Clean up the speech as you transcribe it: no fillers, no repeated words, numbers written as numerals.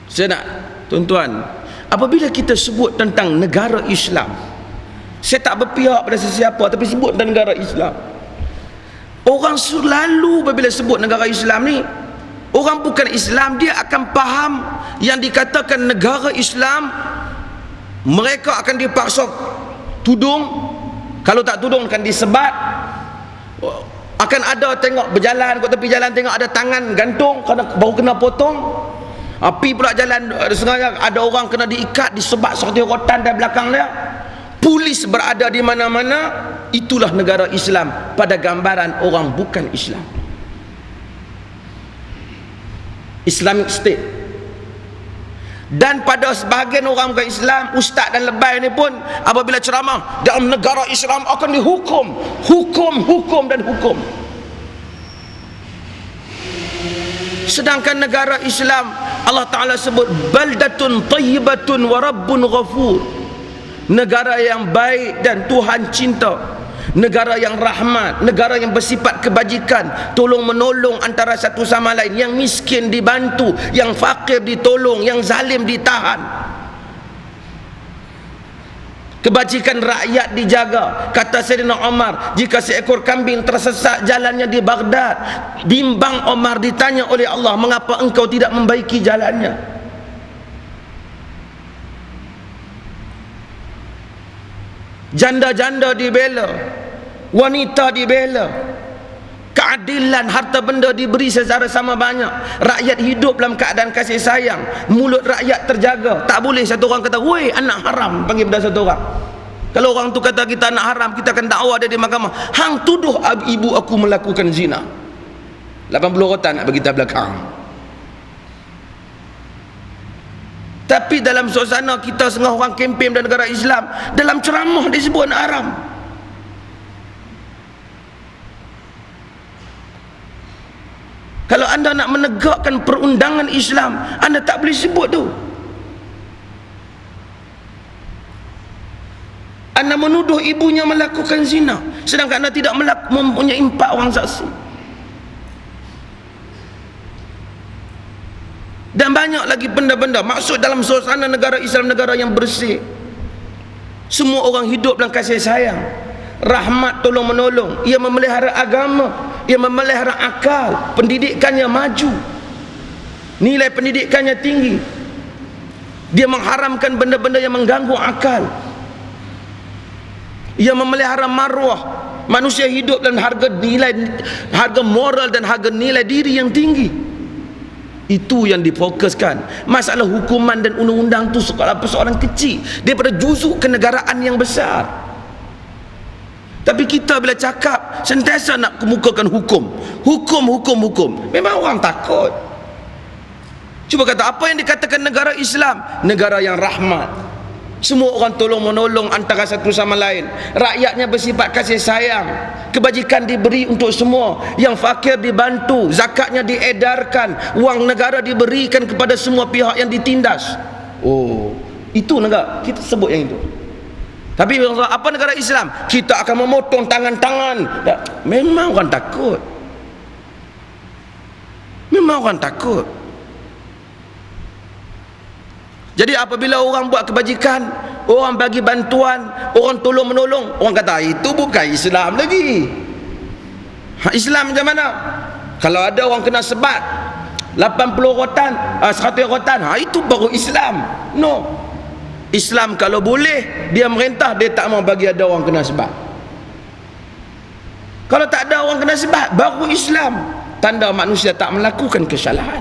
Saya nak, tuan-tuan, apabila kita sebut tentang negara Islam, saya tak berpihak pada sesiapa, tapi sebut tentang negara Islam, orang selalu apabila sebut negara Islam ni, orang bukan Islam, dia akan faham yang dikatakan negara Islam, mereka akan dipaksa tudung, kalau tak tudung akan disebat, akan ada tengok berjalan kat tepi jalan, tengok ada tangan gantung baru kena potong. Api pula jalan sengaja, ada orang kena diikat, disebat seperti rotan dari belakang dia. Polis berada di mana-mana. Itulah negara Islam pada gambaran orang bukan Islam. Islamic State. Dan pada sebahagian orang bukan Islam, ustaz dan lebay ni pun apabila ceramah dalam negara Islam akan dihukum, hukum dan hukum. Sedangkan negara Islam Allah Ta'ala sebut baldatun tayyibatun wa rabbun ghafur, negara yang baik dan Tuhan cinta, negara yang rahmat, negara yang bersifat kebajikan, tolong menolong antara satu sama lain, yang miskin dibantu, yang fakir ditolong, yang zalim ditahan, kebajikan rakyat dijaga. Kata Sayyidina Umar, jika seekor kambing tersesat jalannya di Baghdad, bimbang Umar ditanya oleh Allah, mengapa engkau tidak membaiki jalannya? Janda-janda dibela, wanita dibela, keadilan, harta benda diberi secara sama banyak, rakyat hidup dalam keadaan kasih sayang, mulut rakyat terjaga. Tak boleh satu orang kata, woi anak haram, panggil pada satu orang. Kalau orang tu kata kita anak haram, kita akan dakwa dia di mahkamah, hang tuduh ibu aku melakukan zina, 80 rotan nak bagi kita belakang. Tapi dalam suasana kita setengah orang kempen dan negara Islam, dalam ceramah disebut anak haram. Kalau anda nak menegakkan perundangan Islam, anda tak boleh sebut tu. Anda menuduh ibunya melakukan zina, sedangkan anda tidak mempunyai 4 orang saksi. Dan banyak lagi benda-benda. Maksud dalam suasana negara Islam, negara yang bersih, semua orang hidup dalam kasih sayang, rahmat, tolong menolong. Ia memelihara agama, ia memelihara akal, pendidikannya maju, nilai pendidikannya tinggi. Dia mengharamkan benda-benda yang mengganggu akal. Ia memelihara maruah, manusia hidup dan harga moral dan harga nilai diri yang tinggi. Itu yang difokuskan. Masalah hukuman dan undang-undang tu persoalan kecil daripada juzuk kenegaraan yang besar. Tapi kita bila cakap sentiasa nak kemukakan hukum, memang orang takut. Cuba kata apa yang dikatakan negara Islam, negara yang rahmat, semua orang tolong menolong antara satu sama lain, rakyatnya bersifat kasih sayang, kebajikan diberi untuk semua, yang fakir dibantu, zakatnya diedarkan, wang negara diberikan kepada semua pihak yang ditindas. Oh, itu negara kita sebut yang itu. Tapi apa negara Islam? Kita akan memotong tangan-tangan. Memang orang takut. Memang orang takut. Jadi apabila orang buat kebajikan, orang bagi bantuan, orang tolong menolong, orang kata itu bukan Islam lagi. Islam macam mana? Kalau ada orang kena sebat 80 rotan, 100 rotan, itu baru Islam. No. Islam kalau boleh dia merintah, dia tak mau bagi ada orang kena sebat. Kalau tak ada orang kena sebat, baru Islam. Tanda manusia tak melakukan kesalahan.